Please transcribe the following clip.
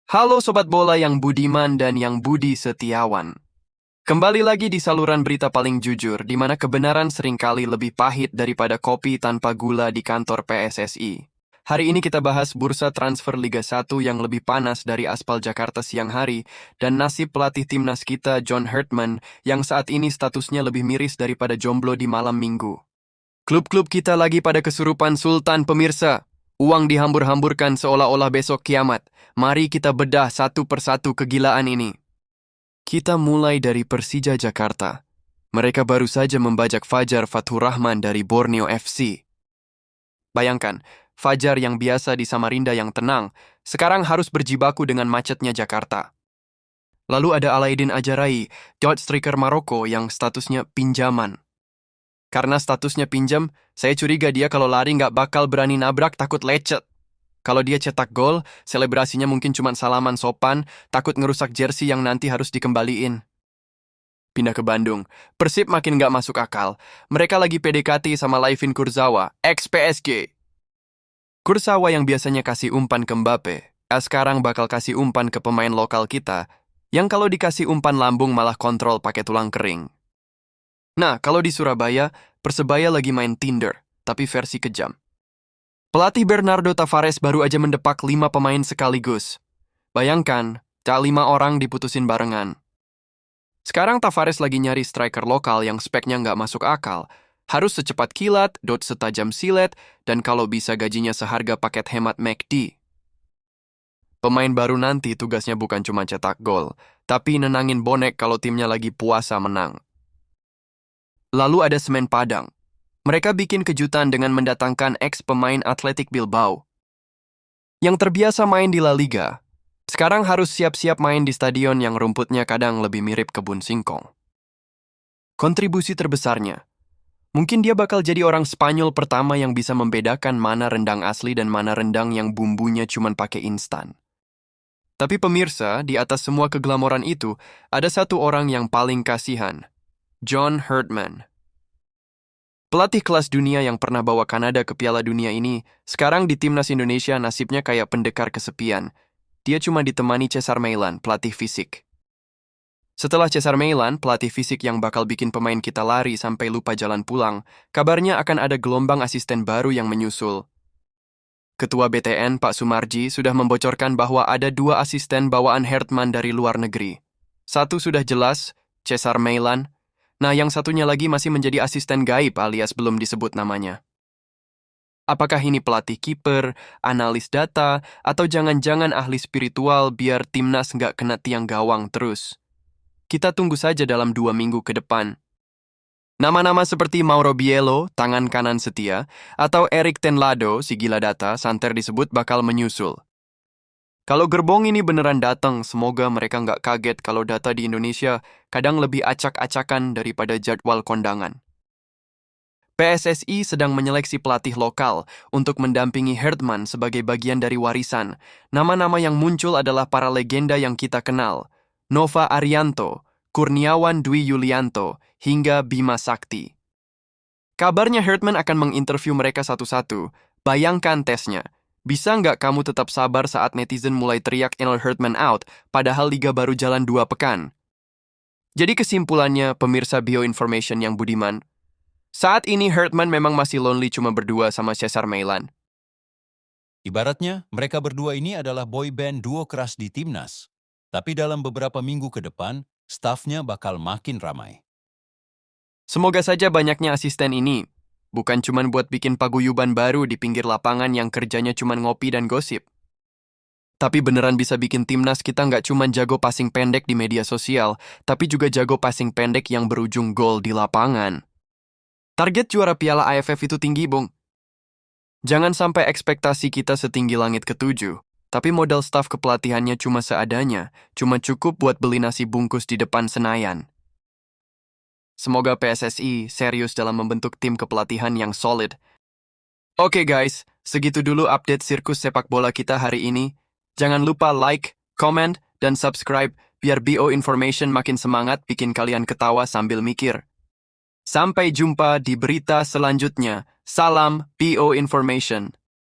Halo Sobat Bola yang budiman dan yang budi setiawan. Kembali lagi di saluran berita paling jujur, di mana kebenaran seringkali lebih pahit daripada kopi tanpa gula di kantor PSSI. Hari ini kita bahas bursa transfer Liga 1 yang lebih panas dari aspal Jakarta siang hari, dan nasib pelatih timnas kita John Herdman yang saat ini statusnya lebih miris daripada jomblo di malam minggu. Klub-klub kita lagi pada kesurupan sultan pemirsa. Uang dihambur-hamburkan seolah-olah besok kiamat. Mari kita bedah satu persatu kegilaan ini. Kita mulai dari Persija Jakarta. Mereka baru saja membajak Fajar Fathur Rahman dari Borneo FC. Bayangkan, Fajar yang biasa di Samarinda yang tenang, sekarang harus berjibaku dengan macetnya Jakarta. Lalu ada Alaidin Ajarai, dot striker Maroko yang statusnya pinjaman. Karena statusnya pinjam, saya curiga dia kalau lari nggak bakal berani nabrak, takut lecet. Kalau dia cetak gol, selebrasinya mungkin cuma salaman sopan, takut ngerusak jersey yang nanti harus dikembaliin. Pindah ke Bandung, Persib makin nggak masuk akal. Mereka lagi PDKT sama Laifin Kurzawa, ex-PSG. Kurzawa yang biasanya kasih umpan ke Mbappe, sekarang bakal kasih umpan ke pemain lokal kita, yang kalau dikasih umpan lambung malah kontrol pakai tulang kering. Nah, kalau di Surabaya, Persebaya lagi main Tinder, tapi versi kejam. Pelatih Bernardo Tavares baru aja mendepak 5 pemain sekaligus. Bayangkan, tak 5 orang diputusin barengan. Sekarang Tavares lagi nyari striker lokal yang speknya nggak masuk akal. Harus secepat kilat, setajam silet, dan kalau bisa gajinya seharga paket hemat McD. Pemain baru nanti tugasnya bukan cuma cetak gol, tapi nenangin bonek kalau timnya lagi puasa menang. Lalu ada Semen Padang. Mereka bikin kejutan dengan mendatangkan ex-pemain Athletic Bilbao. Yang terbiasa main di La Liga, sekarang harus siap-siap main di stadion yang rumputnya kadang lebih mirip kebun singkong. Kontribusi terbesarnya, mungkin dia bakal jadi orang Spanyol pertama yang bisa membedakan mana rendang asli dan mana rendang yang bumbunya cuma pakai instan. Tapi pemirsa, di atas semua keglamoran itu, ada satu orang yang paling kasihan. John Herdman. Pelatih kelas dunia yang pernah bawa Kanada ke Piala Dunia ini, sekarang di timnas Indonesia nasibnya kayak pendekar kesepian. Dia cuma ditemani Cesar Meilan, pelatih fisik. Setelah Cesar Meilan, pelatih fisik yang bakal bikin pemain kita lari sampai lupa jalan pulang, kabarnya akan ada gelombang asisten baru yang menyusul. Ketua BTN, Pak Sumarji, sudah membocorkan bahwa ada 2 asisten bawaan Herdman dari luar negeri. Satu sudah jelas, Cesar Meilan. Nah, yang satunya lagi masih menjadi asisten gaib alias belum disebut namanya. Apakah ini pelatih kiper, analis data, atau jangan-jangan ahli spiritual biar timnas nggak kena tiang gawang terus? Kita tunggu saja dalam 2 minggu ke depan. Nama-nama seperti Mauro Biello, tangan kanan setia, atau Erik ten Lado, si gila data, santer disebut bakal menyusul. Kalau gerbong ini beneran datang, semoga mereka nggak kaget kalau data di Indonesia kadang lebih acak-acakan daripada jadwal kondangan. PSSI sedang menyeleksi pelatih lokal untuk mendampingi Herdman sebagai bagian dari warisan. Nama-nama yang muncul adalah para legenda yang kita kenal. Nova Arianto, Kurniawan Dwi Yulianto, hingga Bima Sakti. Kabarnya Herdman akan menginterview mereka satu-satu. Bayangkan tesnya. Bisa nggak kamu tetap sabar saat netizen mulai teriak Herdman out, padahal liga baru jalan 2 pekan? Jadi kesimpulannya, pemirsa Bioinformation yang budiman, saat ini Herdman memang masih lonely cuma berdua sama Cesar Meilan. Ibaratnya, mereka berdua ini adalah boy band duo keras di timnas. Tapi dalam beberapa minggu ke depan, stafnya bakal makin ramai. Semoga saja banyaknya asisten ini. Bukan cuma buat bikin paguyuban baru di pinggir lapangan yang kerjanya cuma ngopi dan gosip. Tapi beneran bisa bikin timnas kita nggak cuma jago passing pendek di media sosial, tapi juga jago passing pendek yang berujung gol di lapangan. Target juara Piala AFF itu tinggi, Bung. Jangan sampai ekspektasi kita setinggi langit ke-7, tapi modal staf kepelatihannya cuma seadanya, cuma cukup buat beli nasi bungkus di depan Senayan. Semoga PSSI serius dalam membentuk tim kepelatihan yang solid. Oke guys, segitu dulu update sirkus sepak bola kita hari ini. Jangan lupa like, comment, dan subscribe biar BO Information makin semangat bikin kalian ketawa sambil mikir. Sampai jumpa di berita selanjutnya. Salam BO Information.